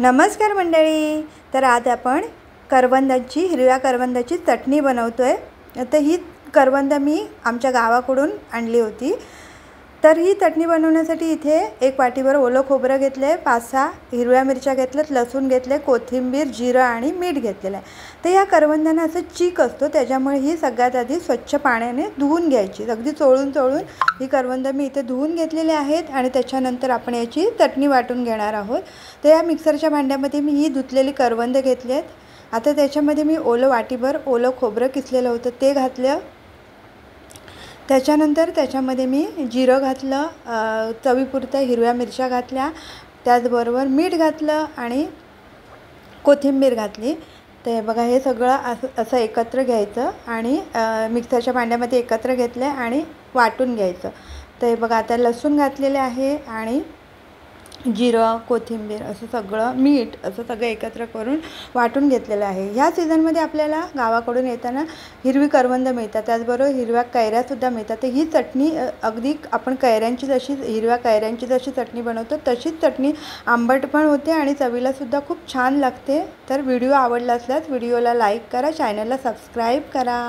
नमस्कार मंडळी। तर आज आपण करवंदाची हिरव्या करवंदाची चटणी बनवतोय। आता ही करवंद मी आमच्या गावाकडून आणली होती। तर ही चटणी बनवण्यासाठी इथे एक वाटीभर ओलं खोबरं घेतले, 5-6 हिरव्या मिरच्या घेतल्यात, लसूण घेतले, कोथिंबीर, जिरं आणि मीठ घेतलेलं आहे। तर या करवंदांना असं चीक असतो, त्याच्यामुळे ही सगळ्यात आधी स्वच्छ पाण्याने धुवून घ्यायची। अगदी चोळून ही करवंद मी इथे धुवून घेतलेले आहेत आणि त्याच्यानंतर आपण याची चटणी वाटून घेणार आहोत। तर या मिक्सरच्या भांड्यामध्ये मी ही धुतलेली करवंद घेतलेत। आता त्याच्यामध्ये मी वाटीभर ओलं खोबरं किसलेलं होतं ते घातलं। त्याच्यानंतर त्याच्यामध्ये मी जिरं घातलं, चवीपुरत्या हिरव्या मिरच्या घातल्या, त्याचबरोबर मीठ घातलं आणि कोथिंबीर घातली। ते बघा, हे सगळं असं एकत्र घ्यायचं आणि मिक्सरच्या भांड्यामध्ये एकत्र घेतलं आणि वाटून घ्यायचं। ते बघा, आता लसूण घातलेले आहे आणि जिरं, कोथिंबीर असं सगळं, मीठ असं सगळं एकत्र करून वाटून घेतलेलं आहे। ह्या सीझनमध्ये आपल्याला गावाकडून येताना हिरवी करवंद मिळतात, त्याचबरोबर हिरव्या कैऱ्यासुद्धा मिळतात। तर ही चटणी अगदी आपण कैऱ्यांची जशी हिरव्या कैऱ्यांची जशी चटणी बनवतो तशीच चटणी आंबट पण होते आणि चवीलासुद्धा खूप छान लागते। तर व्हिडिओ आवडला असल्यास व्हिडिओला लाईक करा, चॅनलला सबस्क्राईब करा।